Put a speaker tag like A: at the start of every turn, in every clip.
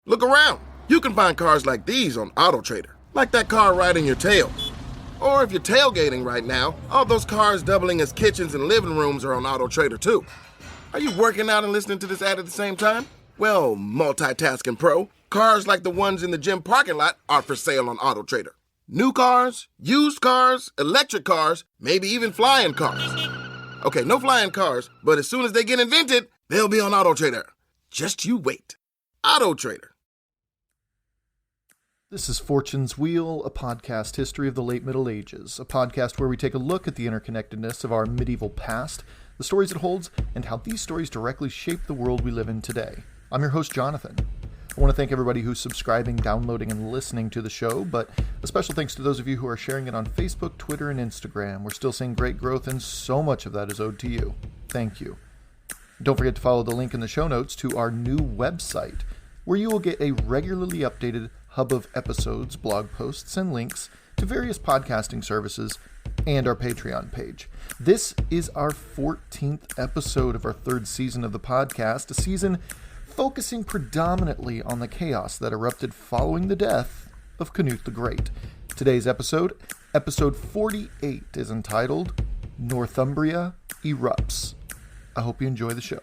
A: Look around. You can find cars like these on AutoTrader, like that car riding your tail. Or if you're tailgating right now, all those cars doubling as kitchens and living rooms are on AutoTrader too. Are you working out and listening to this ad at the same time? Well, multitasking pro, cars like the ones in the gym parking lot are for sale on AutoTrader. New cars, used cars, electric cars, maybe even flying cars. Okay, no flying cars, but as soon as they get invented, they'll be on AutoTrader. Just you wait. AutoTrader.
B: This is Fortune's Wheel, a podcast history of the late Middle Ages, a podcast where we take a look at the interconnectedness of our medieval past, the stories it holds, and how these stories directly shape the world we live in today. I'm your host, Jonathan. I want to thank everybody who's subscribing, downloading, and listening to the show, but a special thanks to those of you who are sharing it on Facebook, Twitter, and Instagram. We're still seeing great growth, and so much of that is owed to you. Thank you. Don't forget to follow the link in the show notes to our new website, where you will get a regularly updated hub of episodes, blog posts, and links to various podcasting services and our Patreon page. This is our 14th episode of our third season of the podcast, a season focusing predominantly on the chaos that erupted following the death of Canute the Great. Today's episode 48, is entitled Northumbria Erupts. I hope you enjoy the show.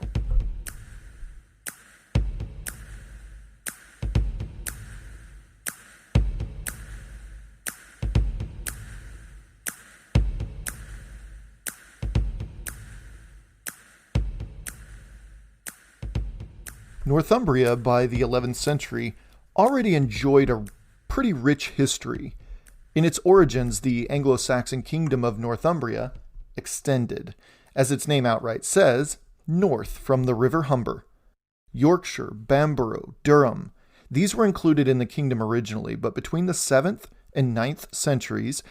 B: Northumbria, by the 11th century, already enjoyed a pretty rich history. In its origins, the Anglo-Saxon kingdom of Northumbria extended, as its name outright says, north from the River Humber. Yorkshire, Bamborough, Durham, these were included in the kingdom originally, but between the 7th and 9th centuries,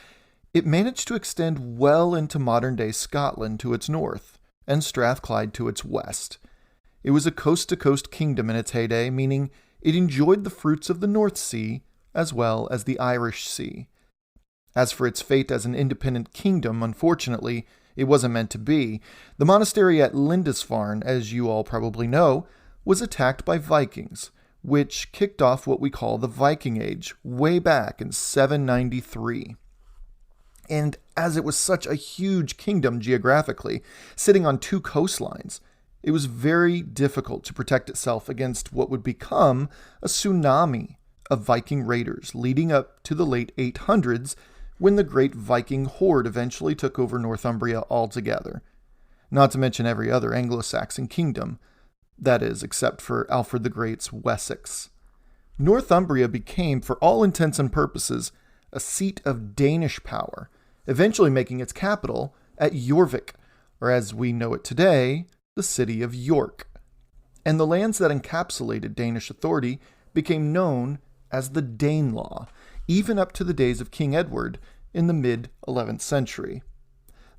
B: it managed to extend well into modern-day Scotland to its north, and Strathclyde to its west. It was a coast-to-coast kingdom in its heyday, meaning it enjoyed the fruits of the North Sea as well as the Irish Sea. As for its fate as an independent kingdom, unfortunately, it wasn't meant to be. The monastery at Lindisfarne, as you all probably know, was attacked by Vikings, which kicked off what we call the Viking Age way back in 793. And as it was such a huge kingdom geographically, sitting on two coastlines, it was very difficult to protect itself against what would become a tsunami of Viking raiders leading up to the late 800s when the great Viking horde eventually took over Northumbria altogether. Not to mention every other Anglo-Saxon kingdom, that is, except for Alfred the Great's Wessex. Northumbria became, for all intents and purposes, a seat of Danish power, eventually making its capital at Jorvik, or as we know it today, the city of York, and the lands that encapsulated Danish authority became known as the Danelaw, even up to the days of King Edward in the mid-11th century.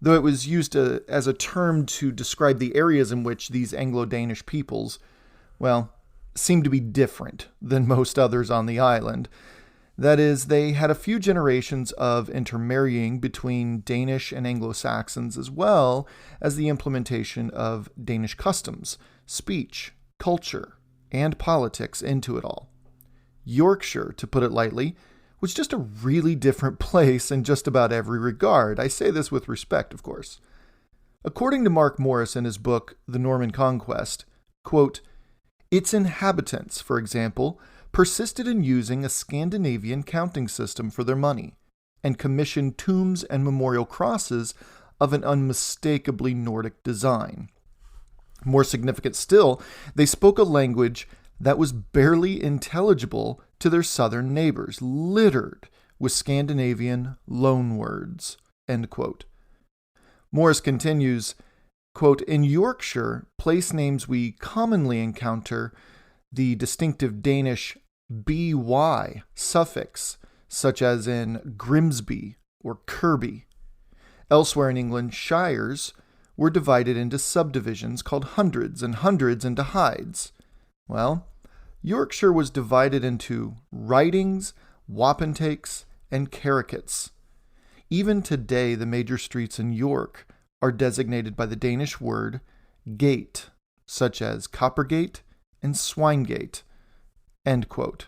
B: Though it was used as a term to describe the areas in which these Anglo-Danish peoples, seemed to be different than most others on the island. That is, they had a few generations of intermarrying between Danish and Anglo-Saxons, as well as the implementation of Danish customs, speech, culture, and politics into it all. Yorkshire, to put it lightly, was just a really different place in just about every regard. I say this with respect, of course. According to Mark Morris in his book, The Norman Conquest, quote, its inhabitants, for example, persisted in using a Scandinavian counting system for their money, and commissioned tombs and memorial crosses of an unmistakably Nordic design. More significant still, they spoke a language that was barely intelligible to their southern neighbors, littered with Scandinavian loanwords. End quote. Morris continues, quote, in Yorkshire, place names we commonly encounter the distinctive Danish by suffix, such as in Grimsby or Kirby. Elsewhere in England, shires were divided into subdivisions called hundreds and hundreds into hides. Well, Yorkshire was divided into ridings, wapentakes, and carricates. Even today, the major streets in York are designated by the Danish word gate, such as Coppergate and Swinegate. End quote.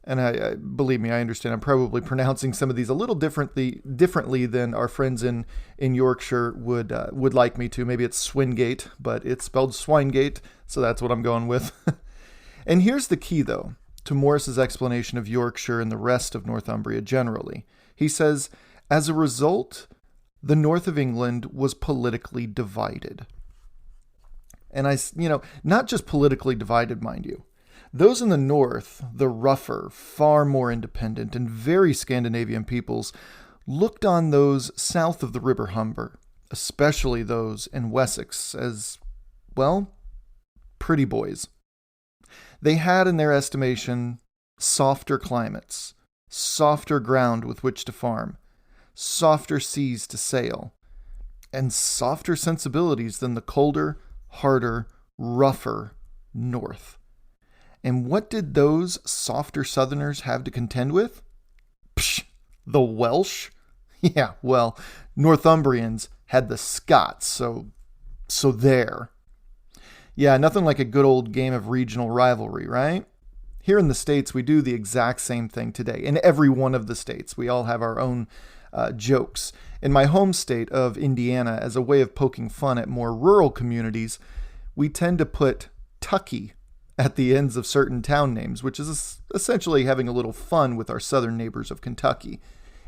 B: And I believe me, I understand I'm probably pronouncing some of these a little differently than our friends in Yorkshire would like me to. Maybe it's Swingate, but it's spelled Swinegate, so that's what I'm going with. And here's the key, though, to Morris's explanation of Yorkshire and the rest of Northumbria generally. He says, as a result, the north of England was politically divided. And not just politically divided, mind you. Those in the north, the rougher, far more independent, and very Scandinavian peoples, looked on those south of the River Humber, especially those in Wessex, as, well, pretty boys. They had, in their estimation, softer climates, softer ground with which to farm, softer seas to sail, and softer sensibilities than the colder, harder, rougher north. And what did those softer southerners have to contend with? Psh, the Welsh? Yeah, well, Northumbrians had the Scots, so there. Yeah, nothing like a good old game of regional rivalry, right? Here in the States, we do the exact same thing today. In every one of the states, we all have our own jokes. In my home state of Indiana, as a way of poking fun at more rural communities, we tend to put Tucky at the ends of certain town names, which is essentially having a little fun with our southern neighbors of Kentucky.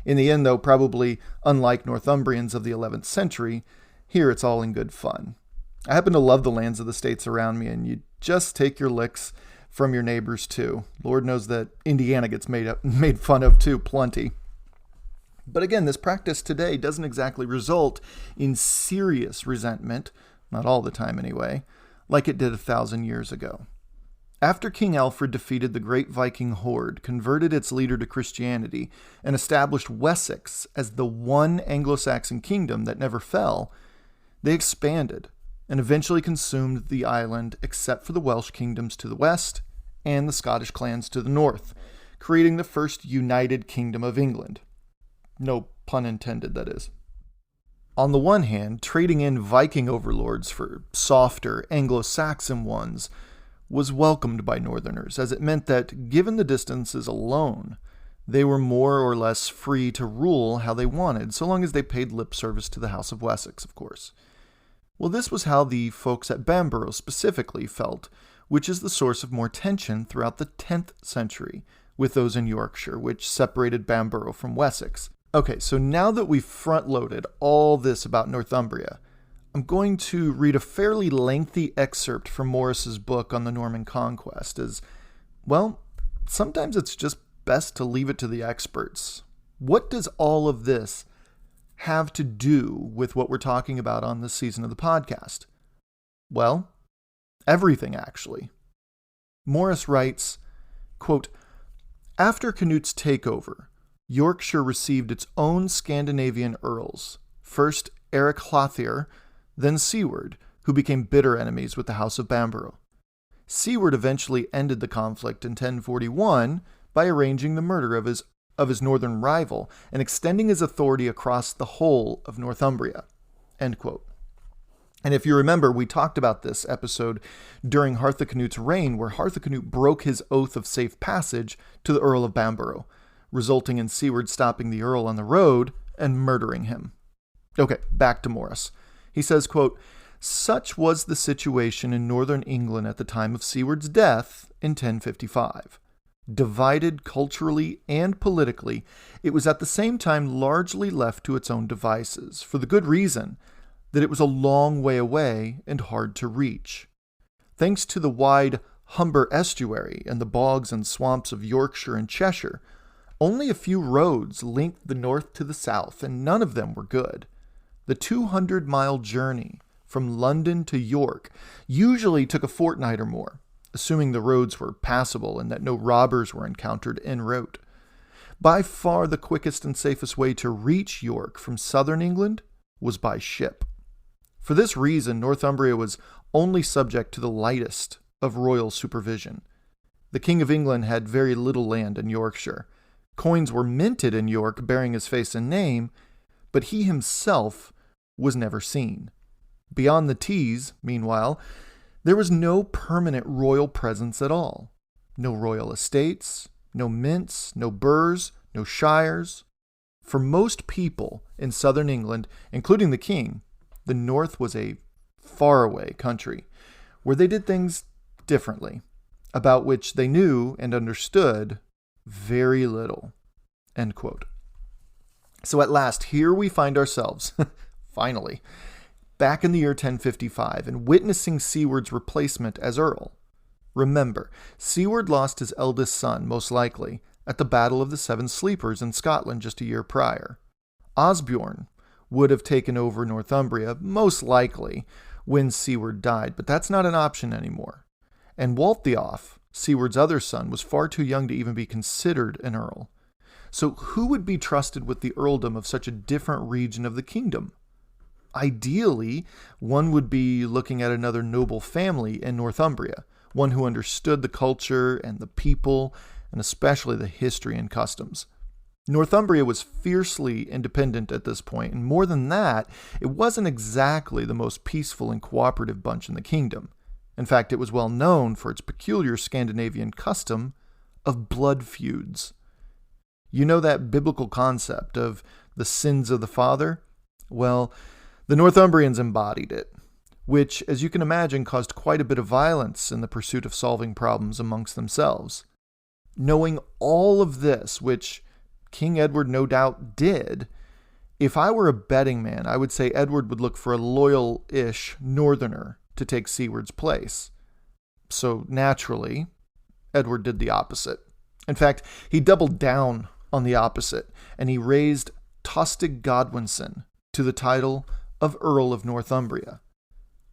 B: In the end, though, probably unlike Northumbrians of the 11th century, here it's all in good fun. I happen to love the lands of the states around me, and you just take your licks from your neighbors, too. Lord knows that Indiana gets made fun of, too, plenty. But again, this practice today doesn't exactly result in serious resentment, not all the time anyway, like it did 1,000 years ago. After King Alfred defeated the great Viking horde, converted its leader to Christianity, and established Wessex as the one Anglo-Saxon kingdom that never fell, they expanded and eventually consumed the island except for the Welsh kingdoms to the west and the Scottish clans to the north, creating the first united kingdom of England. No pun intended, that is. On the one hand, trading in Viking overlords for softer Anglo-Saxon ones was welcomed by Northerners, as it meant that, given the distances alone, they were more or less free to rule how they wanted, so long as they paid lip service to the House of Wessex, of course. Well, this was how the folks at Bamborough specifically felt, which is the source of more tension throughout the 10th century with those in Yorkshire, which separated Bamborough from Wessex. Okay, so now that we've front-loaded all this about Northumbria, I'm going to read a fairly lengthy excerpt from Morris's book on the Norman Conquest, as, well, sometimes it's just best to leave it to the experts. What does all of this have to do with what we're talking about on this season of the podcast? Well, everything, actually. Morris writes, quote, after Canute's takeover, Yorkshire received its own Scandinavian earls, first Eric Hlothere, then Siward, who became bitter enemies with the House of Bamborough. Siward eventually ended the conflict in 1041 by arranging the murder of his northern rival and extending his authority across the whole of Northumbria. End quote. And if you remember, we talked about this episode during Harthacnut's reign, where Harthacnut broke his oath of safe passage to the Earl of Bamborough, resulting in Siward stopping the Earl on the road and murdering him. Okay, back to Morris. He says, quote, such was the situation in northern England at the time of Siward's death in 1055. Divided culturally and politically, it was at the same time largely left to its own devices, for the good reason that it was a long way away and hard to reach. Thanks to the wide Humber estuary and the bogs and swamps of Yorkshire and Cheshire, only a few roads linked the north to the south, and none of them were good. The 200-mile journey from London to York usually took a fortnight or more, assuming the roads were passable and that no robbers were encountered en route. By far the quickest and safest way to reach York from southern England was by ship. For this reason, Northumbria was only subject to the lightest of royal supervision. The King of England had very little land in Yorkshire. Coins were minted in York bearing his face and name, but he himself was never seen. Beyond the Tees, meanwhile, there was no permanent royal presence at all. no royal estates, no mints, no burghs, no shires. For most people in southern England, including the king, the north was a faraway country where they did things differently, about which they knew and understood very little. End quote. So at last, here we find ourselves, finally, back in the year 1055 and witnessing Siward's replacement as Earl. Remember, Siward lost his eldest son, most likely, at the Battle of the Seven Sleepers in Scotland just a year prior. Osbjorn would have taken over Northumbria, most likely, when Siward died, but that's not an option anymore. And Waltheof, Siward's other son, was far too young to even be considered an earl. So who would be trusted with the earldom of such a different region of the kingdom? Ideally, one would be looking at another noble family in Northumbria, one who understood the culture and the people, and especially the history and customs. Northumbria was fiercely independent at this point, and more than that, it wasn't exactly the most peaceful and cooperative bunch in the kingdom. In fact, it was well known for its peculiar Scandinavian custom of blood feuds. You know that biblical concept of the sins of the father? Well, the Northumbrians embodied it, which, as you can imagine, caused quite a bit of violence in the pursuit of solving problems amongst themselves. Knowing all of this, which King Edward no doubt did, if I were a betting man, I would say Edward would look for a loyal-ish northerner to take Siward's place. So naturally, Edward did the opposite. In fact, he doubled down on the opposite, and he raised Tostig Godwinson to the title of Earl of Northumbria.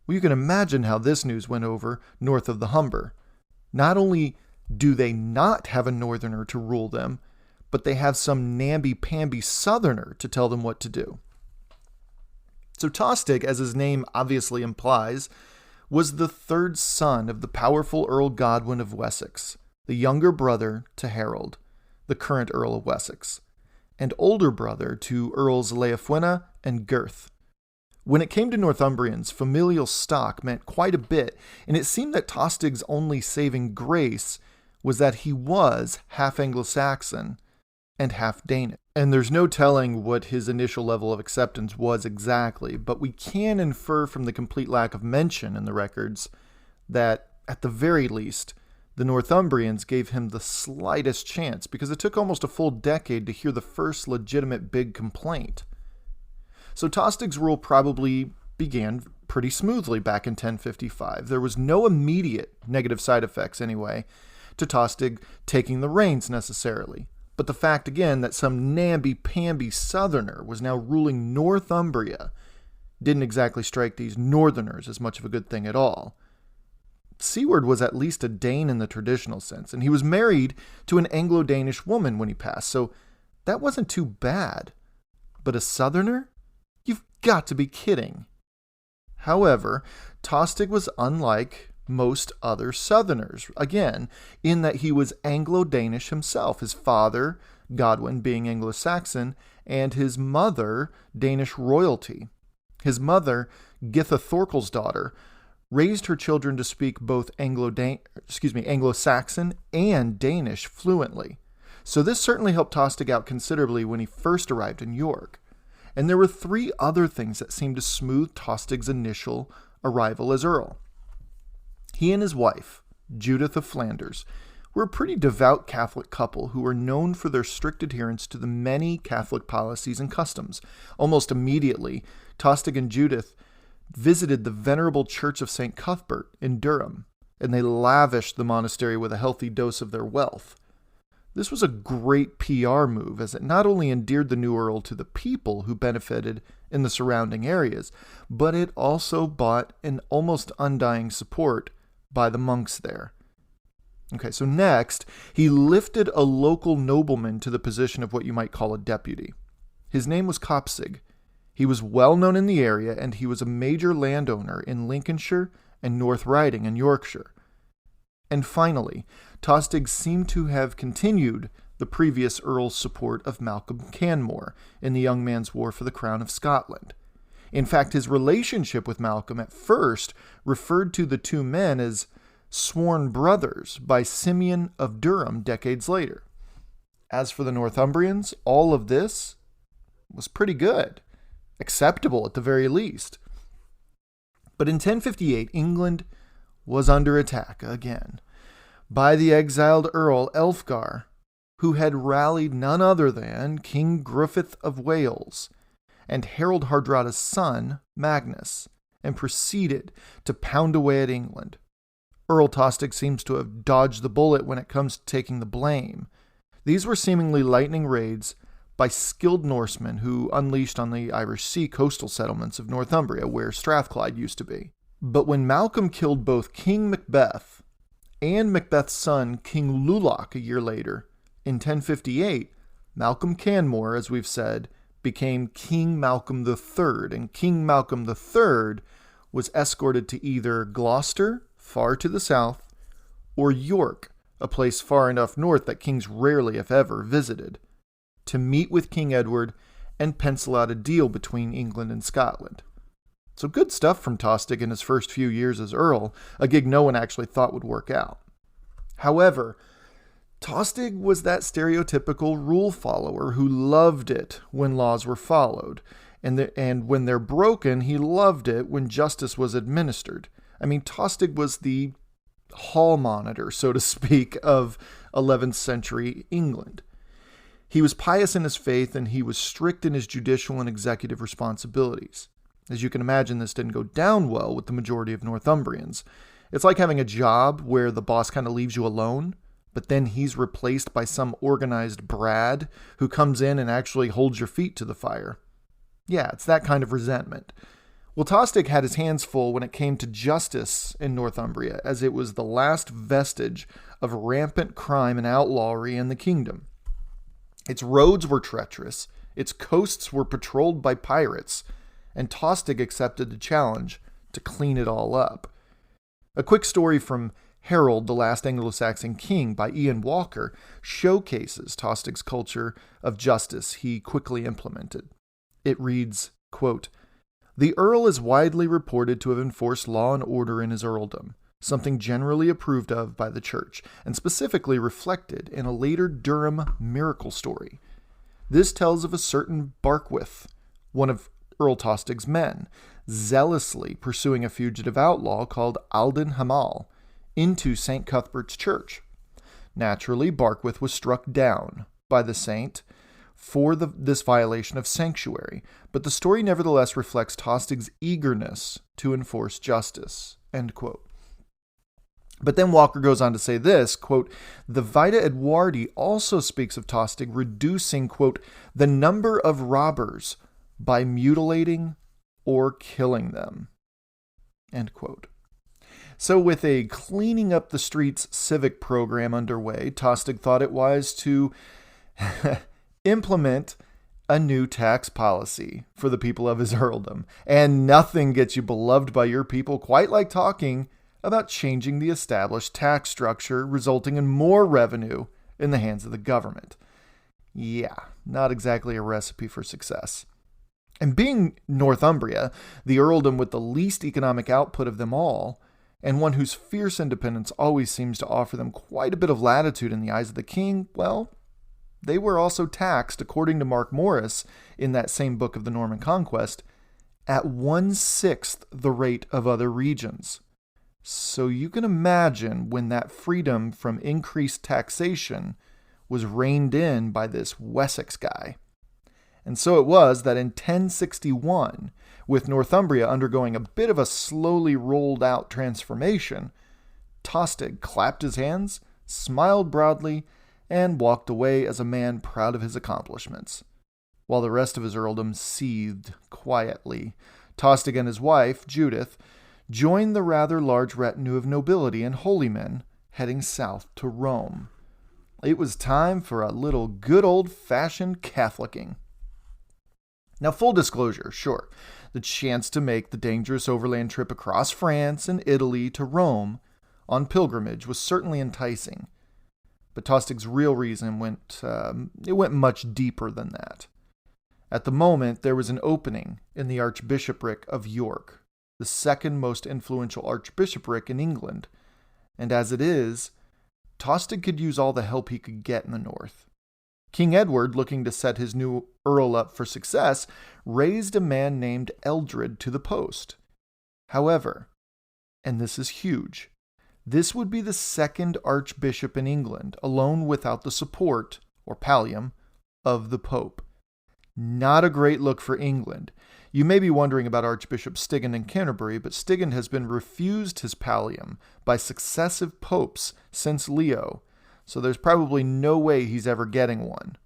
B: Well, you can imagine how this news went over north of the Humber. Not only do they not have a northerner to rule them, but they have some namby-pamby southerner to tell them what to do. So Tostig, as his name obviously implies, was the third son of the powerful Earl Godwin of Wessex, the younger brother to Harold, the current Earl of Wessex, and older brother to Earls Leofwine and Gurth. When it came to Northumbrians, familial stock meant quite a bit, and it seemed that Tostig's only saving grace was that he was half Anglo-Saxon and half Danish. And there's no telling what his initial level of acceptance was exactly, but we can infer from the complete lack of mention in the records that, at the very least, the Northumbrians gave him the slightest chance, because it took almost a full decade to hear the first legitimate big complaint. So Tostig's rule probably began pretty smoothly back in 1055. There was no immediate negative side effects, anyway, to Tostig taking the reins necessarily. But the fact, again, that some namby-pamby southerner was now ruling Northumbria didn't exactly strike these northerners as much of a good thing at all. Siward was at least a Dane in the traditional sense, and he was married to an Anglo-Danish woman when he passed, so that wasn't too bad. But a southerner? You've got to be kidding. However, Tostig was unlike most other southerners, again, in that he was Anglo-Danish himself, his father, Godwin, being Anglo-Saxon, and his mother, Danish royalty. His mother, Githa Thorkelsdottir, raised her children to speak both Anglo-Saxon and Danish fluently. So this certainly helped Tostig out considerably when he first arrived in York. And there were three other things that seemed to smooth Tostig's initial arrival as Earl. He and his wife, Judith of Flanders, were a pretty devout Catholic couple who were known for their strict adherence to the many Catholic policies and customs. Almost immediately, Tostig and Judith visited the venerable Church of St. Cuthbert in Durham, and they lavished the monastery with a healthy dose of their wealth. This was a great PR move, as it not only endeared the new Earl to the people who benefited in the surrounding areas, but it also bought an almost undying support by the monks there. Okay, so next, he lifted a local nobleman to the position of what you might call a deputy. His name was Copsig. He was well known in the area, and he was a major landowner in Lincolnshire and North Riding in Yorkshire. And finally, Tostig seemed to have continued the previous Earl's support of Malcolm Canmore in the young man's war for the crown of Scotland. In fact, his relationship with Malcolm at first referred to the two men as sworn brothers by Simeon of Durham decades later. As for the Northumbrians, all of this was pretty good, acceptable at the very least. But in 1058, England was under attack again by the exiled Earl Elfgar, who had rallied none other than King Gruffydd of Wales and Harold Hardrada's son, Magnus, and proceeded to pound away at England. Earl Tostig seems to have dodged the bullet when it comes to taking the blame. These were seemingly lightning raids by skilled Norsemen who unleashed on the Irish Sea coastal settlements of Northumbria, where Strathclyde used to be. But when Malcolm killed both King Macbeth and Macbeth's son, King Lulach, a year later, in 1058, Malcolm Canmore, as we've said, became King Malcolm III, and King Malcolm III was escorted to either Gloucester, far to the south, or York, a place far enough north that kings rarely, if ever, visited, to meet with King Edward and pencil out a deal between England and Scotland. So good stuff from Tostig in his first few years as Earl, a gig no one actually thought would work out. However, Tostig was that stereotypical rule follower who loved it when laws were followed, and when they're broken, he loved it when justice was administered. I mean, Tostig was the hall monitor, so to speak, of 11th century England. He was pious in his faith, and he was strict in his judicial and executive responsibilities. As you can imagine, this didn't go down well with the majority of Northumbrians. It's like having a job where the boss kind of leaves you alone, but then he's replaced by some organized Brad who comes in and actually holds your feet to the fire. Yeah, it's that kind of resentment. Well, Tostig had his hands full when it came to justice in Northumbria, as it was the last vestige of rampant crime and outlawry in the kingdom. Its roads were treacherous, its coasts were patrolled by pirates, and Tostig accepted the challenge to clean it all up. A quick story from Harold, the Last Anglo-Saxon King by Ian Walker showcases Tostig's culture of justice he quickly implemented. It reads, quote, "The Earl is widely reported to have enforced law and order in his earldom, something generally approved of by the church, and specifically reflected in a later Durham miracle story. This tells of a certain Barkwith, one of Earl Tostig's men, zealously pursuing a fugitive outlaw called Alden Hamal into St. Cuthbert's Church. Naturally, Barkwith was struck down by the saint for this violation of sanctuary, but the story nevertheless reflects Tostig's eagerness to enforce justice." End quote. But then Walker goes on to say this, quote, "The Vita Edwardi also speaks of Tostig reducing, quote, the number of robbers by mutilating or killing them." End quote. So with a cleaning up the streets civic program underway, Tostig thought it wise to implement a new tax policy for the people of his earldom. And nothing gets you beloved by your people quite like talking about changing the established tax structure, resulting in more revenue in the hands of the government. Yeah, not exactly a recipe for success. And being Northumbria, the earldom with the least economic output of them all, and one whose fierce independence always seems to offer them quite a bit of latitude in the eyes of the king, well, they were also taxed, according to Mark Morris in that same book of the Norman Conquest, at 1/6 the rate of other regions. So you can imagine when that freedom from increased taxation was reined in by this Wessex guy. And so it was that in 1061, with Northumbria undergoing a bit of a slowly rolled out transformation, Tostig clapped his hands, smiled broadly, and walked away as a man proud of his accomplishments. While the rest of his earldom seethed quietly, Tostig and his wife, Judith, joined the rather large retinue of nobility and holy men heading south to Rome. It was time for a little good old-fashioned Catholicing. Now, full disclosure, sure, the chance to make the dangerous overland trip across France and Italy to Rome on pilgrimage was certainly enticing. But Tostig's real reason went much deeper than that. At the moment, there was an opening in the Archbishopric of York, the second most influential archbishopric in England, and as it is, Tostig could use all the help he could get in the north. King Edward, looking to set his new earl up for success, raised a man named Eldred to the post. However, and this is huge, this would be the second archbishop in England, alone without the support, or pallium, of the Pope. Not a great look for England. You may be wondering about Archbishop Stigand in Canterbury, but Stigand has been refused his pallium by successive popes since Leo, so there's probably no way he's ever getting one.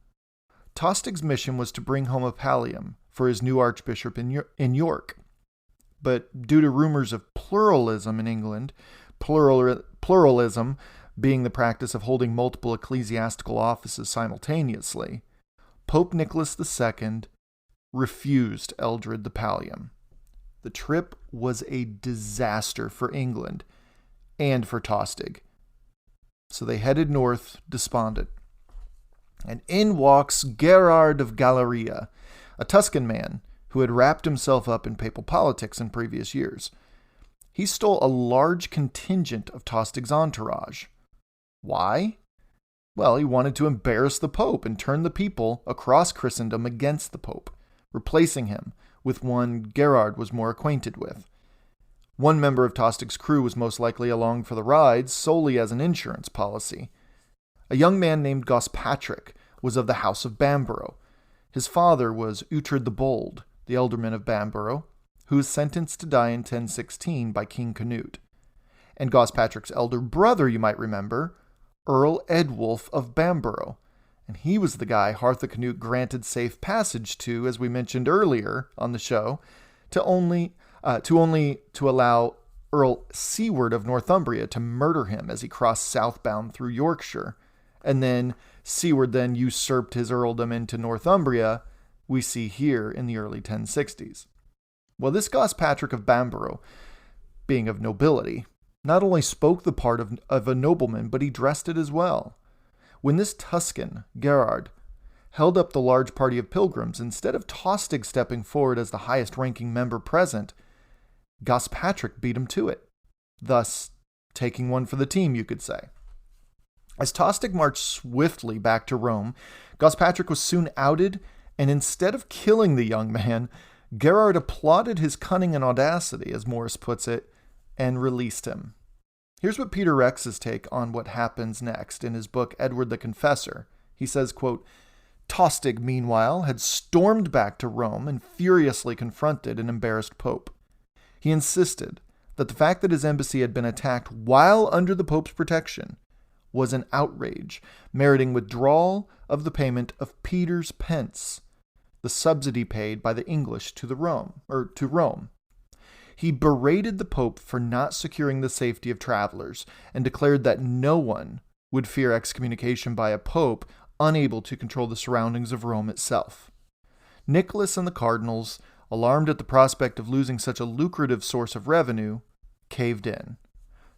B: Tostig's mission was to bring home a pallium for his new archbishop in York. But due to rumors of pluralism in England, pluralism being the practice of holding multiple ecclesiastical offices simultaneously, Pope Nicholas II refused Eldred the pallium. The trip was a disaster for England and for Tostig. So they headed north, despondent. And in walks Gerard of Galeria, a Tuscan man who had wrapped himself up in papal politics in previous years. He stole a large contingent of Tostig's entourage. Why? Well, he wanted to embarrass the Pope and turn the people across Christendom against the Pope, replacing him with one Gerard was more acquainted with. One member of Tostig's crew was most likely along for the ride solely as an insurance policy. A young man named Gospatrick was of the House of Bamborough. His father was Uhtred the Bold, the ealdorman of Bamborough, who was sentenced to die in 1016 by King Canute. And Gospatrick's elder brother, you might remember, Earl Eadwulf of Bamborough, and he was the guy Hartha Canute granted safe passage to, as we mentioned earlier on the show, to allow Earl Siward of Northumbria to murder him as he crossed southbound through Yorkshire, and then Siward then usurped his earldom into Northumbria, we see here in the early 1060s. Well, this Gospatrick of Bamborough, being of nobility, not only spoke the part of a nobleman, but he dressed it as well. When this Tuscan, Gerard, held up the large party of pilgrims, instead of Tostig stepping forward as the highest-ranking member present, Gospatrick beat him to it, thus taking one for the team, you could say. As Tostig marched swiftly back to Rome, Gospatrick was soon outed, and instead of killing the young man, Gerard applauded his cunning and audacity, as Morris puts it, and released him. Here's what Peter Rex's take on what happens next in his book Edward the Confessor. He says, quote, Tostig, meanwhile, had stormed back to Rome and furiously confronted an embarrassed pope. He insisted that the fact that his embassy had been attacked while under the pope's protection was an outrage, meriting withdrawal of the payment of Peter's pence, the subsidy paid by the English to Rome. He berated the Pope for not securing the safety of travelers and declared that no one would fear excommunication by a Pope unable to control the surroundings of Rome itself. Nicholas and the cardinals, alarmed at the prospect of losing such a lucrative source of revenue, caved in.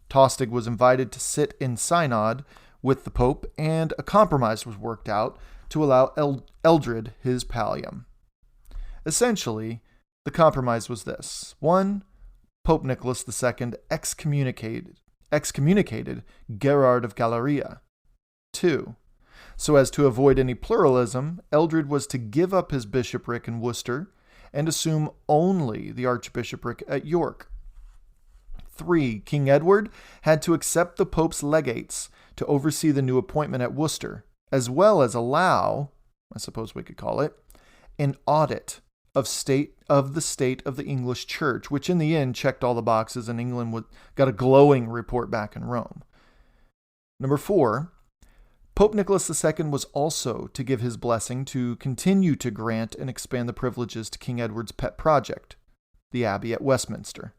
B: Tostig was invited to sit in synod with the Pope, and a compromise was worked out to allow Eldred his pallium. Essentially, the compromise was this. 1. Pope Nicholas II excommunicated Gerard of Galeria. 2. So as to avoid any pluralism, Eldred was to give up his bishopric in Worcester and assume only the archbishopric at York. 3. King Edward had to accept the Pope's legates to oversee the new appointment at Worcester, as well as allow, I suppose we could call it, an audit of the state of the English Church, which in the end checked all the boxes, and England got a glowing report back in Rome. Number 4, Pope Nicholas II was also to give his blessing to continue to grant and expand the privileges to King Edward's pet project, the Abbey at Westminster.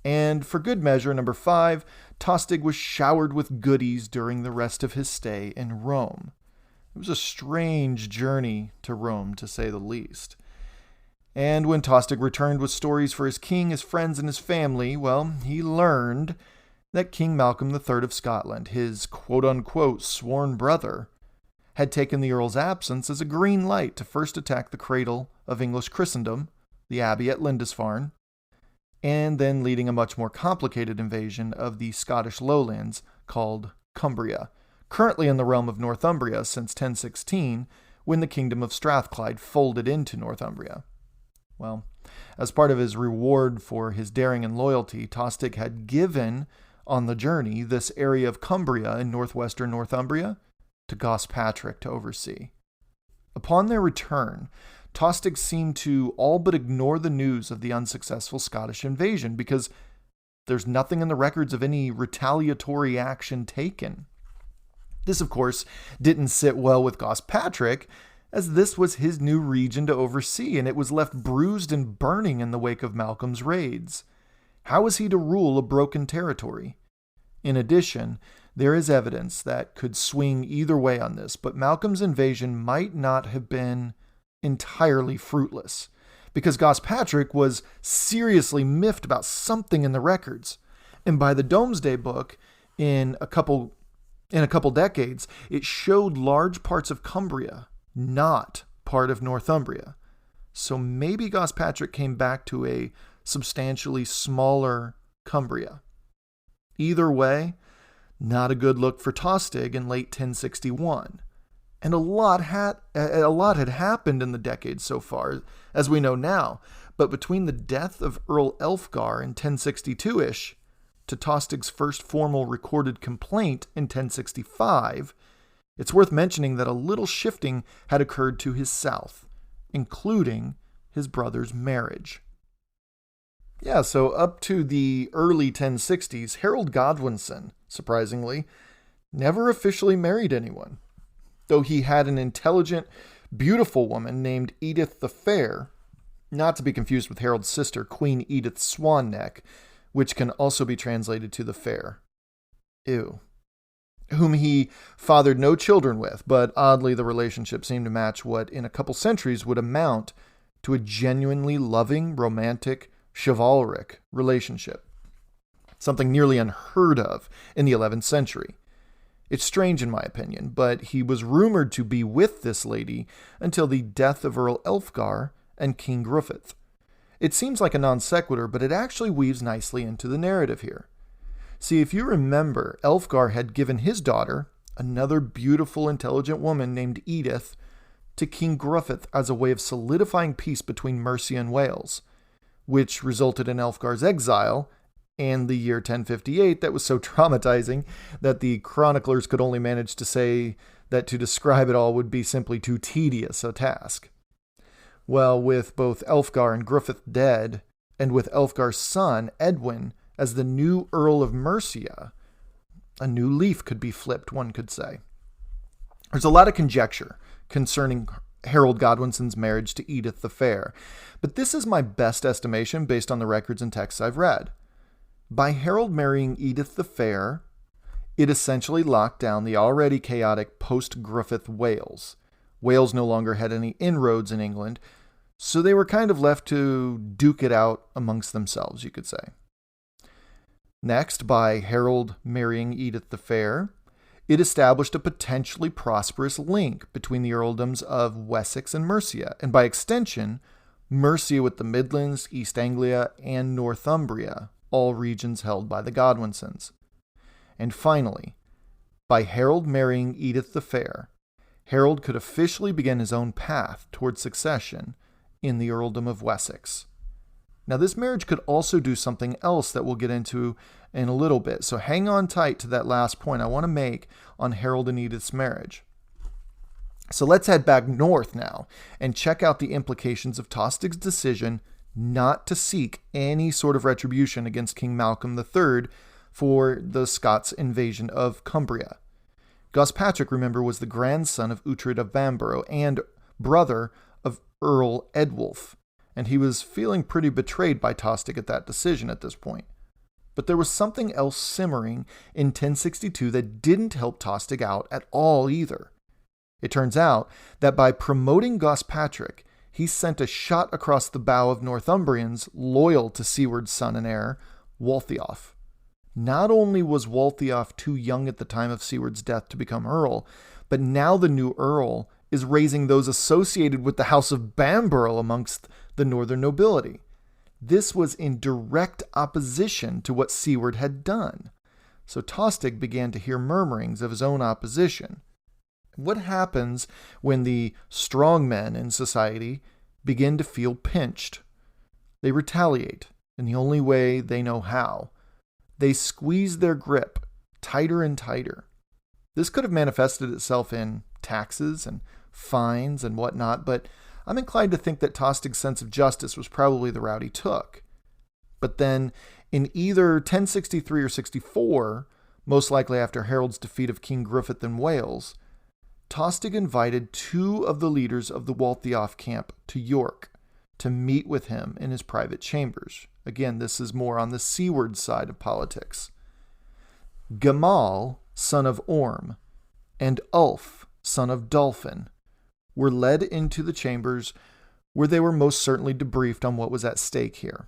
B: And for good measure, number 5, Tostig was showered with goodies during the rest of his stay in Rome. It was a strange journey to Rome, to say the least. And when Tostig returned with stories for his king, his friends, and his family, well, he learned that King Malcolm III of Scotland, his quote-unquote sworn brother, had taken the Earl's absence as a green light to first attack the cradle of English Christendom, the Abbey at Lindisfarne, and then leading a much more complicated invasion of the Scottish lowlands called Cumbria, currently in the realm of Northumbria since 1016, when the kingdom of Strathclyde folded into Northumbria. Well, as part of his reward for his daring and loyalty, Tostig had given on the journey this area of Cumbria in northwestern Northumbria to Gospatrick to oversee. Upon their return, Tostig seemed to all but ignore the news of the unsuccessful Scottish invasion because there's nothing in the records of any retaliatory action taken. This, of course, didn't sit well with Gospatrick, as this was his new region to oversee, and it was left bruised and burning in the wake of Malcolm's raids. How was he to rule a broken territory? In addition, there is evidence that could swing either way on this, but Malcolm's invasion might not have been entirely fruitless, because Gospatrick was seriously miffed about something in the records. And by the Domesday Book, in a couple decades, it showed large parts of Cumbria, not part of Northumbria. So maybe Gospatrick came back to a substantially smaller Cumbria. Either way, not a good look for Tostig in late 1061. And a lot had happened in the decades so far, as we know now. But between the death of Earl Elfgar in 1062-ish to Tostig's first formal recorded complaint in 1065, it's worth mentioning that a little shifting had occurred to his south, including his brother's marriage. Yeah, so up to the early 1060s, Harold Godwinson, surprisingly, never officially married anyone, though he had an intelligent, beautiful woman named Edith the Fair, not to be confused with Harold's sister, Queen Edith Swanneck, which can also be translated to the Fair. Ew. Whom he fathered no children with, but oddly the relationship seemed to match what in a couple centuries would amount to a genuinely loving, romantic, chivalric relationship. Something nearly unheard of in the 11th century. It's strange in my opinion, but he was rumored to be with this lady until the death of Earl Elfgar and King Gruffydd. It seems like a non sequitur, but it actually weaves nicely into the narrative here. See, if you remember, Elfgar had given his daughter, another beautiful, intelligent woman named Edith, to King Gruffydd as a way of solidifying peace between Mercia and Wales, which resulted in Elfgar's exile and the year 1058 that was so traumatizing that the chroniclers could only manage to say that to describe it all would be simply too tedious a task. Well, with both Elfgar and Gruffydd dead, and with Elfgar's son, Edwin, as the new Earl of Mercia, a new leaf could be flipped, one could say. There's a lot of conjecture concerning Harold Godwinson's marriage to Edith the Fair, but this is my best estimation based on the records and texts I've read. By Harold marrying Edith the Fair, it essentially locked down the already chaotic post-Gruffydd Wales. Wales no longer had any inroads in England, so they were kind of left to duke it out amongst themselves, you could say. Next, by Harold marrying Edith the Fair, it established a potentially prosperous link between the earldoms of Wessex and Mercia, and by extension, Mercia with the Midlands, East Anglia, and Northumbria, all regions held by the Godwinsons. And finally, by Harold marrying Edith the Fair, Harold could officially begin his own path towards succession in the earldom of Wessex. Now, this marriage could also do something else that we'll get into in a little bit, so hang on tight to that last point I want to make on Harold and Edith's marriage. So let's head back north now and check out the implications of Tostig's decision not to seek any sort of retribution against King Malcolm III for the Scots' invasion of Cumbria. Gospatrick, remember, was the grandson of Uhtred of Bamborough and brother of Earl Eadwulf, and he was feeling pretty betrayed by Tostig at that decision at this point. But there was something else simmering in 1062 that didn't help Tostig out at all either. It turns out that by promoting Gospatrick, he sent a shot across the bow of Northumbrians loyal to Siward's son and heir, Waltheof. Not only was Waltheof too young at the time of Siward's death to become Earl, but now the new Earl is raising those associated with the House of Bamborough amongst the northern nobility. This was in direct opposition to what Siward had done. So Tostig began to hear murmurings of his own opposition. What happens when the strong men in society begin to feel pinched? They retaliate in the only way they know how. They squeeze their grip tighter and tighter. This could have manifested itself in taxes and fines and whatnot, but I'm inclined to think that Tostig's sense of justice was probably the route he took. But then, in either 1063 or 64, most likely after Harold's defeat of King Gruffydd in Wales, Tostig invited two of the leaders of the Waltheof camp to York to meet with him in his private chambers. Again, this is more on the Siward side of politics. Gamal, son of Orm, and Ulf, son of Dolphin, were led into the chambers where they were most certainly debriefed on what was at stake here.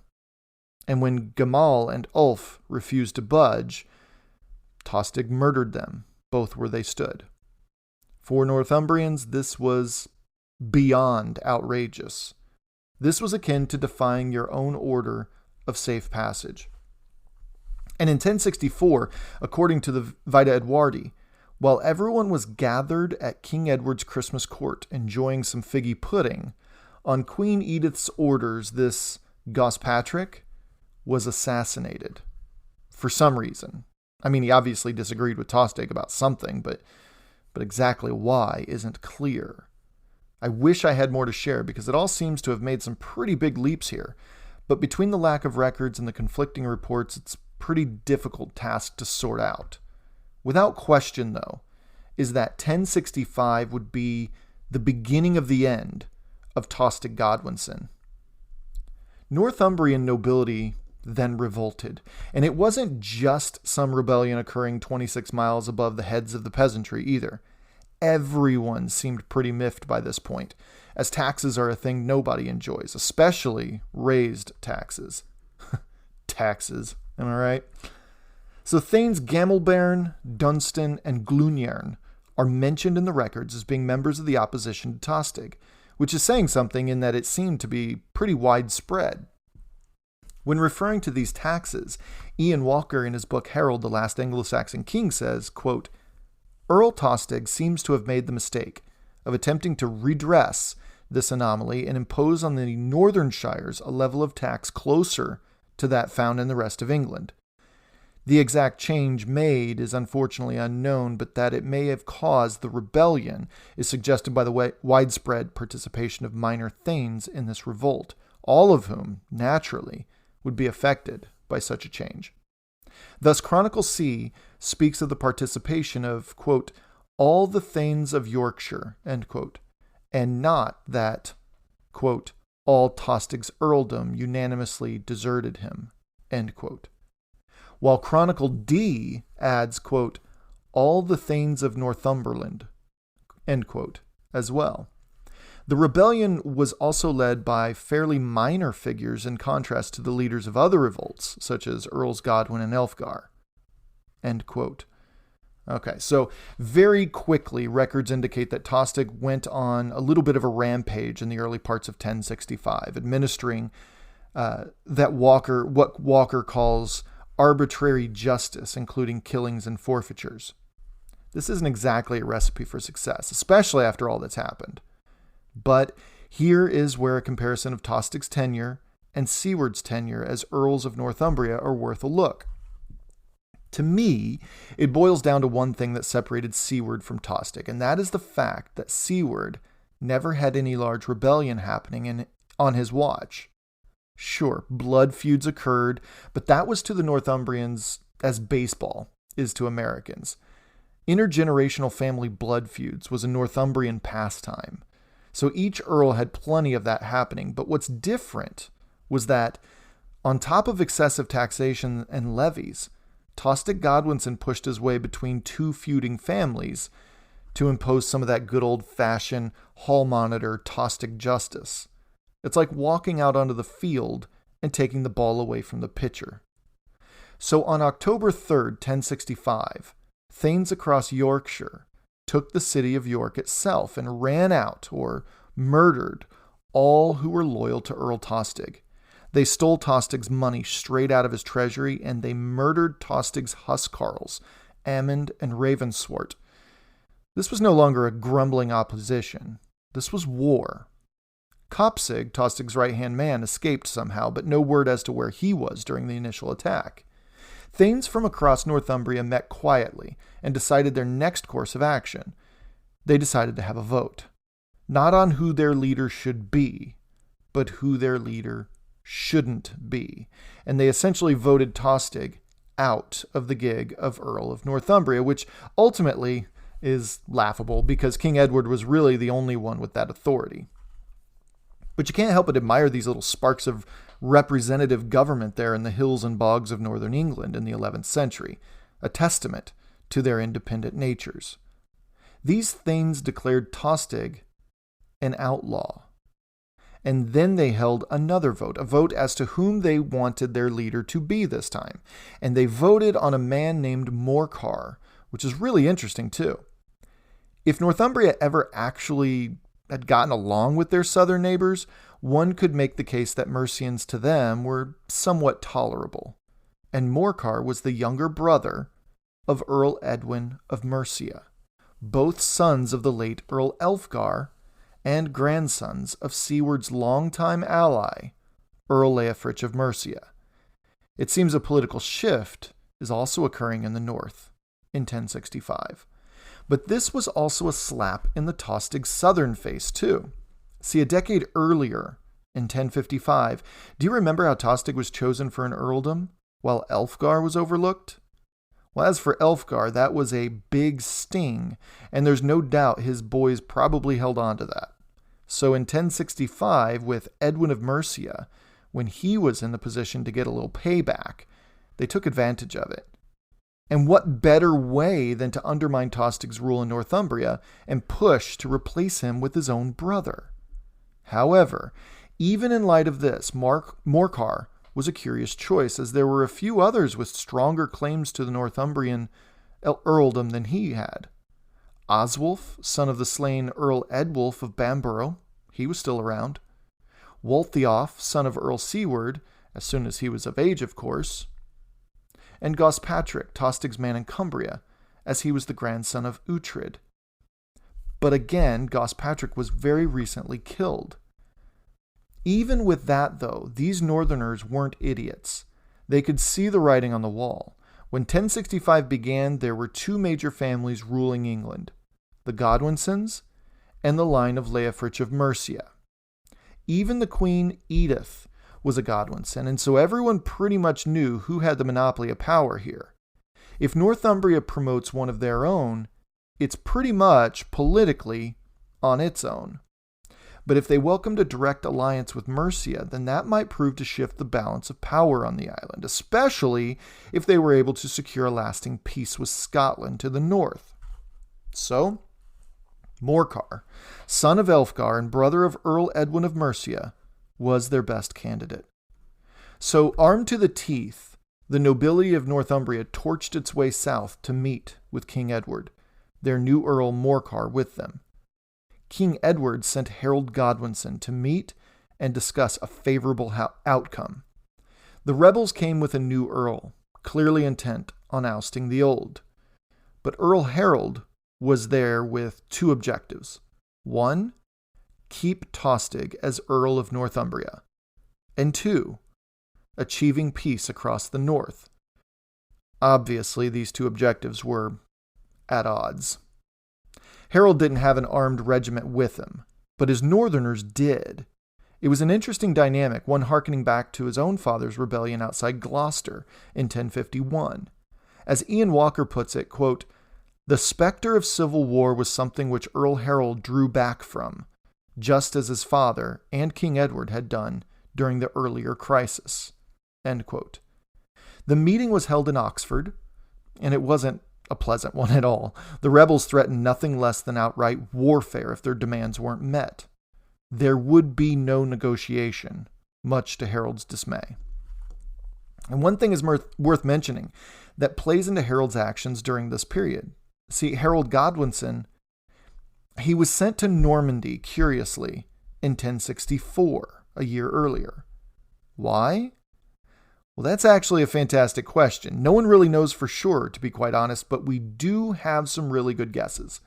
B: And when Gamal and Ulf refused to budge, Tostig murdered them, both where they stood. For Northumbrians, this was beyond outrageous. This was akin to defying your own order of safe passage. And in 1064, according to the Vita Edwardi, while everyone was gathered at King Edward's Christmas court enjoying some figgy pudding, on Queen Edith's orders, this Gospatrick was assassinated. For some reason. I mean, he obviously disagreed with Tostig about something, but exactly why isn't clear. I wish I had more to share because it all seems to have made some pretty big leaps here. But between the lack of records and the conflicting reports, it's a pretty difficult task to sort out. Without question, though, is that 1065 would be the beginning of the end of Tostig Godwinson. Northumbrian nobility then revolted, and it wasn't just some rebellion occurring 26 miles above the heads of the peasantry either. Everyone seemed pretty miffed by this point, as taxes are a thing nobody enjoys, especially raised taxes. Taxes, am I right? So Thanes Gamelbairn, Dunstan, and Gluniarn are mentioned in the records as being members of the opposition to Tostig, which is saying something in that it seemed to be pretty widespread. When referring to these taxes, Ian Walker in his book Harold, the Last Anglo-Saxon King says, quote, Earl Tostig seems to have made the mistake of attempting to redress this anomaly and impose on the northern shires a level of tax closer to that found in the rest of England. The exact change made is unfortunately unknown, but that it may have caused the rebellion is suggested by the widespread participation of minor thanes in this revolt, all of whom, naturally, would be affected by such a change. Thus, Chronicle C speaks of the participation of, quote, all the thanes of Yorkshire, end quote, and not that, quote, all Tostig's earldom unanimously deserted him, end quote. While Chronicle D adds, quote, all the thanes of Northumberland, end quote, as well. The rebellion was also led by fairly minor figures in contrast to the leaders of other revolts, such as Earls Godwin and Elfgar, end quote. Okay, so very quickly, records indicate that Tostig went on a little bit of a rampage in the early parts of 1065, administering what Walker calls arbitrary justice, including killings and forfeitures. This isn't exactly a recipe for success, especially after all that's happened. But here is where a comparison of Tostig's tenure and Siward's tenure as Earls of Northumbria are worth a look. To me, it boils down to one thing that separated Siward from Tostig, and that is the fact that Siward never had any large rebellion happening on his watch. Sure, blood feuds occurred, but that was to the Northumbrians as baseball is to Americans. Intergenerational family blood feuds was a Northumbrian pastime. So each earl had plenty of that happening, but what's different was that, on top of excessive taxation and levies, Tostig Godwinson pushed his way between two feuding families to impose some of that good old-fashioned hall monitor Tostig justice. It's like walking out onto the field and taking the ball away from the pitcher. So on October 3rd, 1065, thanes across Yorkshire took the city of York itself and ran out or murdered all who were loyal to Earl Tostig. They stole Tostig's money straight out of his treasury, and they murdered Tostig's huscarls, Amund and Ravenswort. This was no longer a grumbling opposition. This was war. Copsig, Tostig's right-hand man, escaped somehow, but no word as to where he was during the initial attack. Thanes from across Northumbria met quietly and decided their next course of action. They decided to have a vote, not on who their leader should be, but who their leader shouldn't be. And they essentially voted Tostig out of the gig of Earl of Northumbria, which ultimately is laughable because King Edward was really the only one with that authority. But you can't help but admire these little sparks of representative government there in the hills and bogs of northern England in the 11th century, a testament to their independent natures. These thanes declared Tostig an outlaw. And then they held another vote, a vote as to whom they wanted their leader to be this time. And they voted on a man named Morcar, which is really interesting too. If Northumbria ever actually had gotten along with their southern neighbors, one could make the case that Mercians to them were somewhat tolerable. And Morcar was the younger brother of Earl Edwin of Mercia, both sons of the late Earl Elfgar and grandsons of Siward's longtime ally, Earl Leofric of Mercia. It seems a political shift is also occurring in the north in 1065. But this was also a slap in the Tostig southern face, too. See, a decade earlier, in 1055, do you remember how Tostig was chosen for an earldom, while Elfgar was overlooked? Well, as for Elfgar, that was a big sting, and there's no doubt his boys probably held on to that. So in 1065, with Edwin of Mercia, when he was in the position to get a little payback, they took advantage of it. And what better way than to undermine Tostig's rule in Northumbria and push to replace him with his own brother? However, even in light of this, Morcar was a curious choice, as there were a few others with stronger claims to the Northumbrian earldom than he had. Oswulf, son of the slain Earl Edwulf of Bamborough, he was still around. Waltheof, son of Earl Siward, as soon as he was of age, of course. And Gospatric, Tostig's man in Cumbria, as he was the grandson of Uhtred. But again, Gospatric was very recently killed. Even with that, though, these northerners weren't idiots. They could see the writing on the wall. When 1065 began, there were two major families ruling England, the Godwinsons and the line of Leofric of Mercia. Even the Queen Edith was a Godwinson, and so everyone pretty much knew who had the monopoly of power here. If Northumbria promotes one of their own, it's pretty much politically on its own. But if they welcomed a direct alliance with Mercia, then that might prove to shift the balance of power on the island, especially if they were able to secure a lasting peace with Scotland to the north. So, Morcar, son of Elfgar and brother of Earl Edwin of Mercia, was their best candidate. So, armed to the teeth, the nobility of Northumbria torched its way south to meet with King Edward, their new Earl Morcar with them. King Edward sent Harold Godwinson to meet and discuss a favorable outcome. The rebels came with a new earl, clearly intent on ousting the old. But Earl Harold was there with two objectives. One, keep Tostig as Earl of Northumbria. And two, achieving peace across the north. Obviously, these two objectives were at odds. Harold didn't have an armed regiment with him, but his northerners did. It was an interesting dynamic, one hearkening back to his own father's rebellion outside Gloucester in 1051. As Ian Walker puts it, quote, "The specter of civil war was something which Earl Harold drew back from, just as his father and King Edward had done during the earlier crisis." End quote. The meeting was held in Oxford, and it wasn't a pleasant one at all. The rebels threatened nothing less than outright warfare if their demands weren't met. There would be no negotiation, much to Harold's dismay. And one thing is worth mentioning that plays into Harold's actions during this period. See, Harold Godwinson, he was sent to Normandy, curiously, in 1064, a year earlier. Why? Well, that's actually a fantastic question. No one really knows for sure, to be quite honest, but we do have some really good guesses.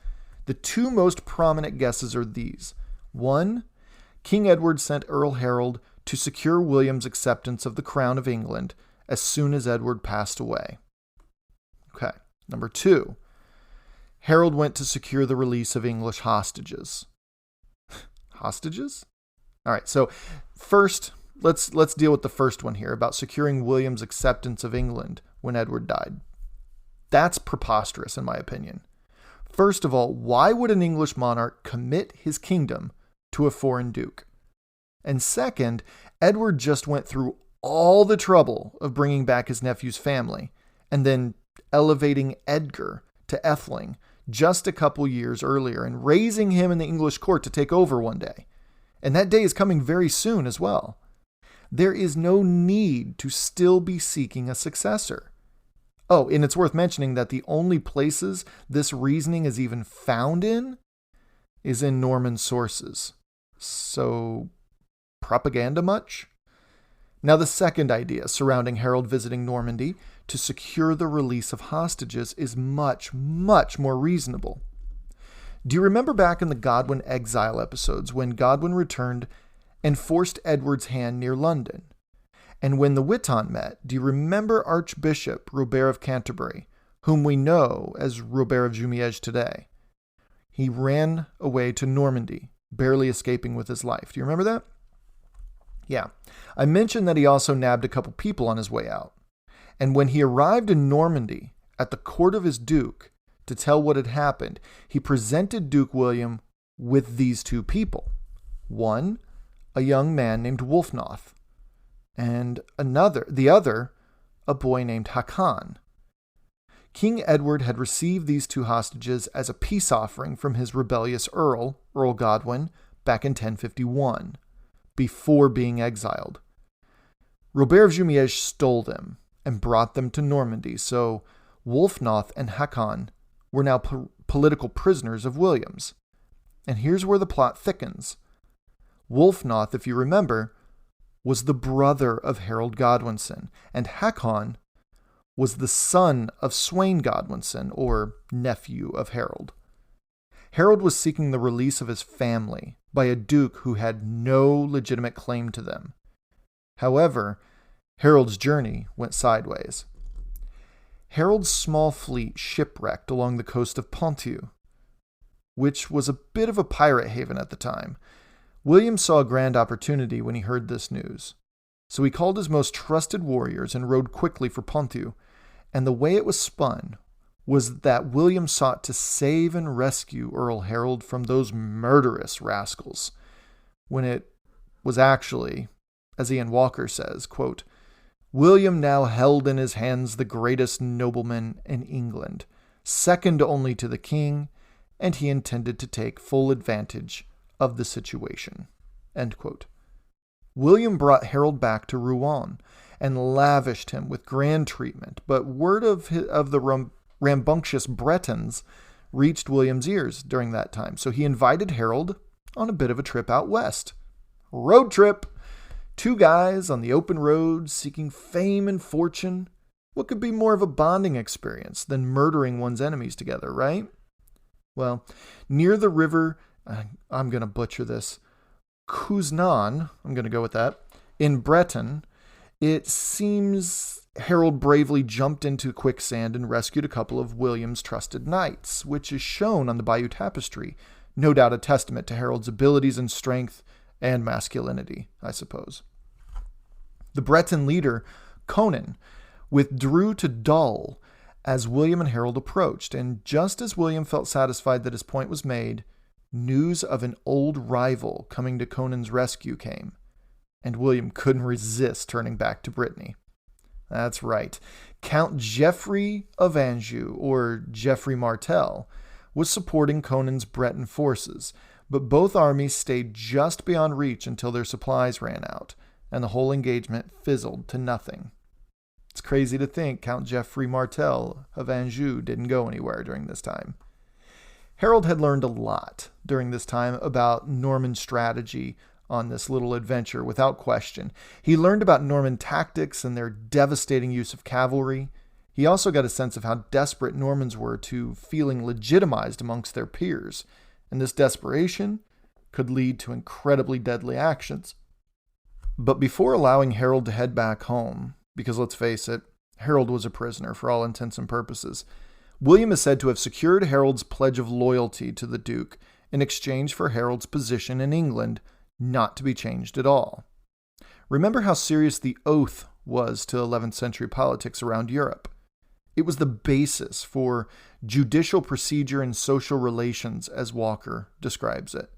B: The two most prominent guesses are these. One, King Edward sent Earl Harold to secure William's acceptance of the crown of England as soon as Edward passed away. Okay. Number two, Harold went to secure the release of English hostages. Hostages? All right, so first, let's deal with the first one here about securing William's acceptance of England when Edward died. That's preposterous, in my opinion. First of all, why would an English monarch commit his kingdom to a foreign duke? And second, Edward just went through all the trouble of bringing back his nephew's family and then elevating Edgar to Etheling just a couple years earlier and raising him in the English court to take over one day. And that day is coming very soon as well. There is no need to still be seeking a successor. Oh, and it's worth mentioning that the only places this reasoning is even found in is in Norman sources. So, propaganda much? Now, the second idea surrounding Harold visiting Normandy to secure the release of hostages is much, much more reasonable. Do you remember back in the Godwin exile episodes when Godwin returned and forced Edward's hand near London? And when the Witan met, do you remember Archbishop Robert of Canterbury, whom we know as Robert of Jumièges today? He ran away to Normandy, barely escaping with his life. Do you remember that? Yeah. I mentioned that he also nabbed a couple people on his way out. And when he arrived in Normandy at the court of his duke to tell what had happened, he presented Duke William with these two people. One, a young man named Wulfnoth, and the other, a boy named Hakon. King Edward had received these two hostages as a peace offering from his rebellious Earl Godwin, back in 1051, before being exiled. Robert of Jumièges stole them and brought them to Normandy, so Wulfnoth and Hakon were now political prisoners of William's. And here's where the plot thickens. Wulfnoth, if you remember, was the brother of Harold Godwinson, and Hakon was the son of Sweyn Godwinson, or nephew of Harold. Harold was seeking the release of his family by a duke who had no legitimate claim to them. However, Harold's journey went sideways. Harold's small fleet shipwrecked along the coast of Ponthieu, which was a bit of a pirate haven at the time. William saw a grand opportunity when he heard this news. So he called his most trusted warriors and rode quickly for Ponthieu, and the way it was spun was that William sought to save and rescue Earl Harold from those murderous rascals, when it was actually, as Ian Walker says, quote, William now held in his hands the greatest nobleman in England, second only to the king, and he intended to take full advantage of the situation. End quote. William brought Harold back to Rouen and lavished him with grand treatment, but word of the rambunctious Bretons reached William's ears during that time, so he invited Harold on a bit of a trip out west. Road trip! 2 guys on the open road seeking fame and fortune. What could be more of a bonding experience than murdering one's enemies together, right? Well, near the river, I'm going to butcher this, Cuznan, I'm going to go with that, in Breton, it seems Harold bravely jumped into quicksand and rescued a couple of William's trusted knights, which is shown on the Bayeux Tapestry, no doubt a testament to Harold's abilities and strength and masculinity, I suppose. The Breton leader, Conan, withdrew to Dol as William and Harold approached, and just as William felt satisfied that his point was made, news of an old rival coming to Conan's rescue came, and William couldn't resist turning back to Brittany. That's right. Count Geoffrey of Anjou, or Geoffrey Martel, was supporting Conan's Breton forces, but both armies stayed just beyond reach until their supplies ran out, and the whole engagement fizzled to nothing. It's crazy to think Count Geoffrey Martel of Anjou didn't go anywhere during this time. Harold had learned a lot during this time about Norman strategy on this little adventure without question. He learned about Norman tactics and their devastating use of cavalry. He also got a sense of how desperate Normans were to feeling legitimized amongst their peers, and this desperation could lead to incredibly deadly actions. But before allowing Harold to head back home, because let's face it, Harold was a prisoner for all intents and purposes, William is said to have secured Harold's pledge of loyalty to the Duke in exchange for Harold's position in England not to be changed at all. Remember how serious the oath was to 11th century politics around Europe. It was the basis for judicial procedure and social relations, as Walker describes it.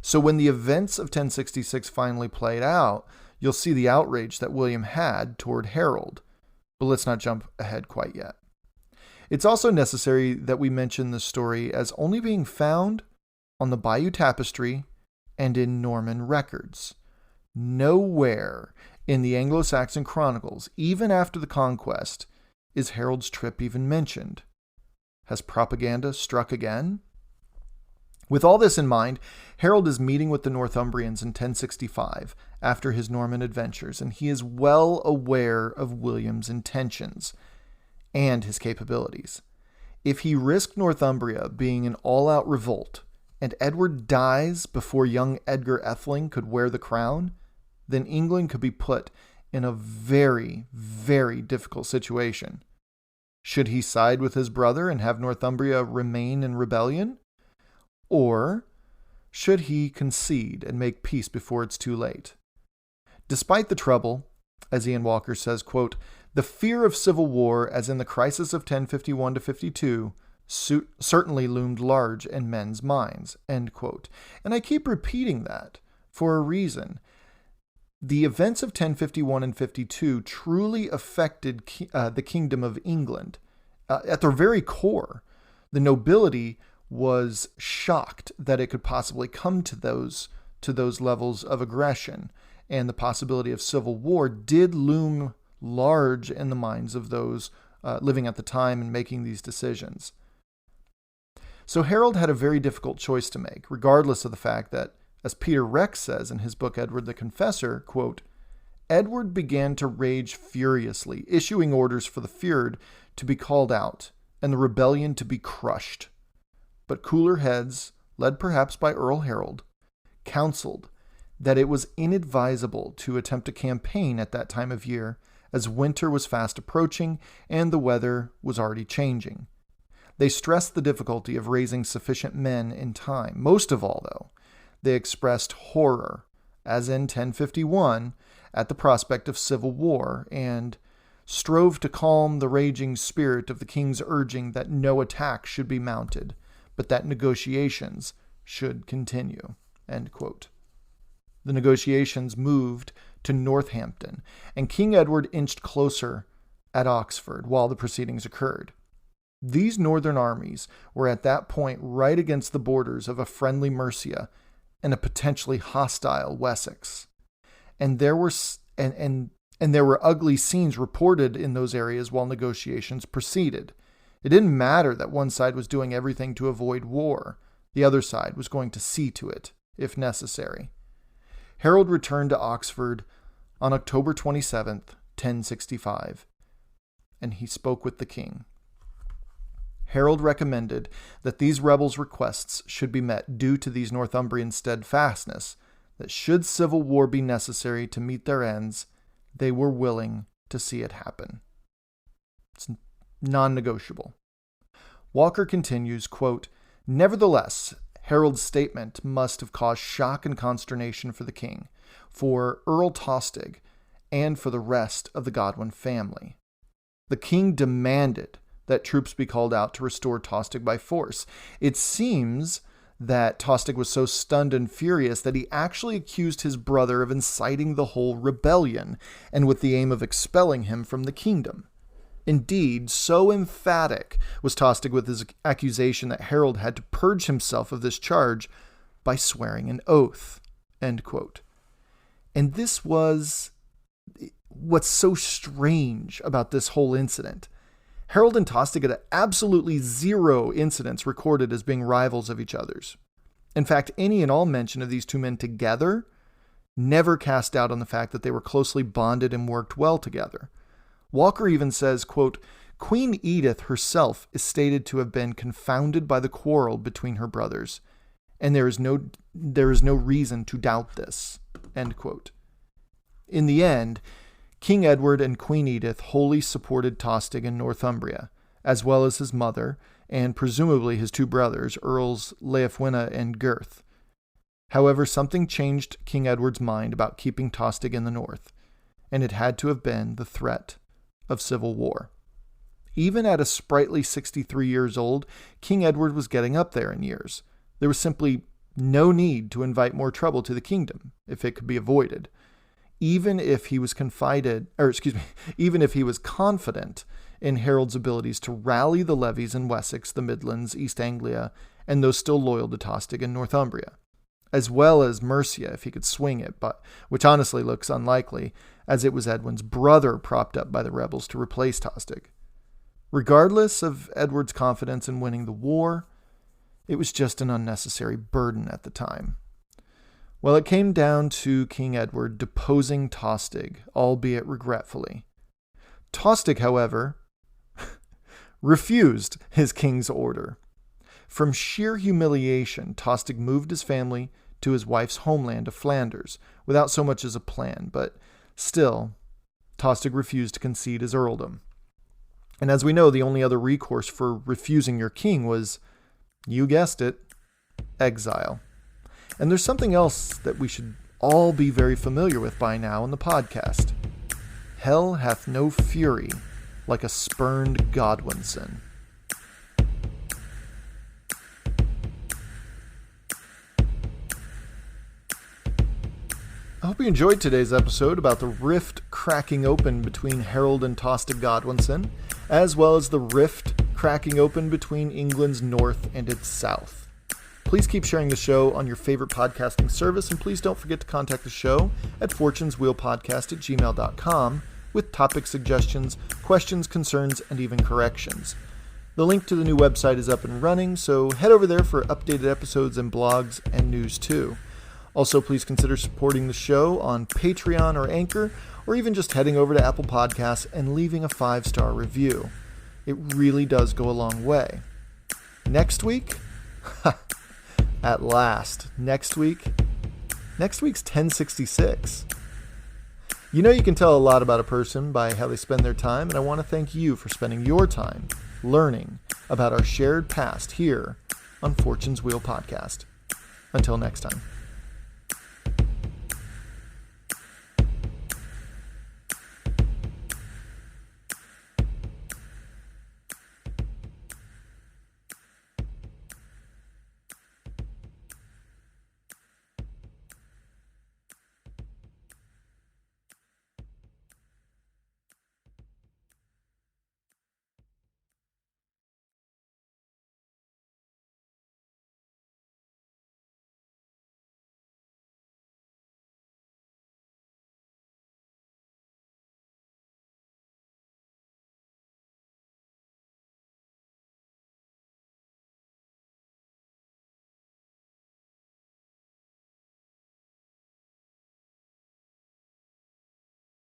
B: So when the events of 1066 finally played out, you'll see the outrage that William had toward Harold. But let's not jump ahead quite yet. It's also necessary that we mention this story as only being found on the Bayeux Tapestry and in Norman records. Nowhere in the Anglo-Saxon chronicles, even after the conquest, is Harold's trip even mentioned. Has propaganda struck again? With all this in mind, Harold is meeting with the Northumbrians in 1065 after his Norman adventures, and he is well aware of William's intentions and his capabilities. If he risked Northumbria being an all-out revolt, and Edward dies before young Edgar Atheling could wear the crown, then England could be put in a very, very difficult situation. Should he side with his brother and have Northumbria remain in rebellion? Or should he concede and make peace before it's too late? Despite the trouble, as Ian Walker says, quote, the fear of civil war, as in the crisis of 1051 to 52, certainly loomed large in men's minds, end quote. And I keep repeating that for a reason. The events of 1051 and 52 truly affected the Kingdom of England. At their very core, the nobility was shocked that it could possibly come to those levels of aggression, and the possibility of civil war did loom large in the minds of those living at the time and making these decisions. So Harold had a very difficult choice to make, regardless of the fact that, as Peter Rex says in his book Edward the Confessor, quote, Edward began to rage furiously, issuing orders for the fyrd to be called out and the rebellion to be crushed. But cooler heads, led perhaps by Earl Harold, counseled that it was inadvisable to attempt a campaign at that time of year, as winter was fast approaching and the weather was already changing. They stressed the difficulty of raising sufficient men in time. Most of all, though, they expressed horror, as in 1051, at the prospect of civil war, and strove to calm the raging spirit of the king's urging that no attack should be mounted, but that negotiations should continue. End quote. The negotiations moved to Northampton, and King Edward inched closer at Oxford while the proceedings occurred. These northern armies were at that point right against the borders of a friendly Mercia and a potentially hostile Wessex. And there were ugly scenes reported in those areas while negotiations proceeded. It didn't matter that one side was doing everything to avoid war. The other side was going to see to it, if necessary. Harold returned to Oxford on October 27th, 1065, and he spoke with the king. Harold recommended that these rebels' requests should be met due to these Northumbrian steadfastness, that should civil war be necessary to meet their ends, they were willing to see it happen. It's non-negotiable. Walker continues, quote, nevertheless, Harold's statement must have caused shock and consternation for the king, for Earl Tostig, and for the rest of the Godwin family. The king demanded that troops be called out to restore Tostig by force. It seems that Tostig was so stunned and furious that he actually accused his brother of inciting the whole rebellion, and with the aim of expelling him from the kingdom. Indeed, so emphatic was Tostig with his accusation that Harold had to purge himself of this charge by swearing an oath. End quote. And this was what's so strange about this whole incident. Harold and Tostig had absolutely zero incidents recorded as being rivals of each other's. In fact, any and all mention of these two men together never cast doubt on the fact that they were closely bonded and worked well together. Walker even says, quote, Queen Edith herself is stated to have been confounded by the quarrel between her brothers, and there is no reason to doubt this, end quote. In the end, King Edward and Queen Edith wholly supported Tostig in Northumbria, as well as his mother, and presumably his two brothers, Earls Leofwine and Gurth. However, something changed King Edward's mind about keeping Tostig in the north, and it had to have been the threat of civil war. Even at a sprightly 63 years old, King Edward was getting up there in years. There was simply no need to invite more trouble to the kingdom if it could be avoided. Even if he was confident in Harold's abilities to rally the levies in Wessex, the Midlands, East Anglia, and those still loyal to Tostig in Northumbria, as well as Mercia if he could swing it, but which honestly looks unlikely, as it was Edwin's brother propped up by the rebels to replace Tostig. Regardless of Edward's confidence in winning the war, it was just an unnecessary burden at the time. Well, it came down to King Edward deposing Tostig, albeit regretfully. Tostig, however, refused his king's order. From sheer humiliation, Tostig moved his family to his wife's homeland of Flanders, without so much as a plan, but still, Tostig refused to concede his earldom. And as we know, the only other recourse for refusing your king was, you guessed it, exile. And there's something else that we should all be very familiar with by now in the podcast. Hell hath no fury like a spurned Godwinson. I hope you enjoyed today's episode about the rift cracking open between Harold and Tostig Godwinson, as well as the rift cracking open between England's north and its south. Please keep sharing the show on your favorite podcasting service, and please don't forget to contact the show at fortuneswheelpodcast@gmail.com with topic suggestions, questions, concerns, and even corrections. The link to the new website is up and running, so head over there for updated episodes and blogs and news too. Also, please consider supporting the show on Patreon or Anchor, or even just heading over to Apple Podcasts and leaving a 5-star review. It really does go a long way. Next week? At last. Next week's 1066. You know you can tell a lot about a person by how they spend their time, and I want to thank you for spending your time learning about our shared past here on Fortune's Wheel Podcast. Until next time.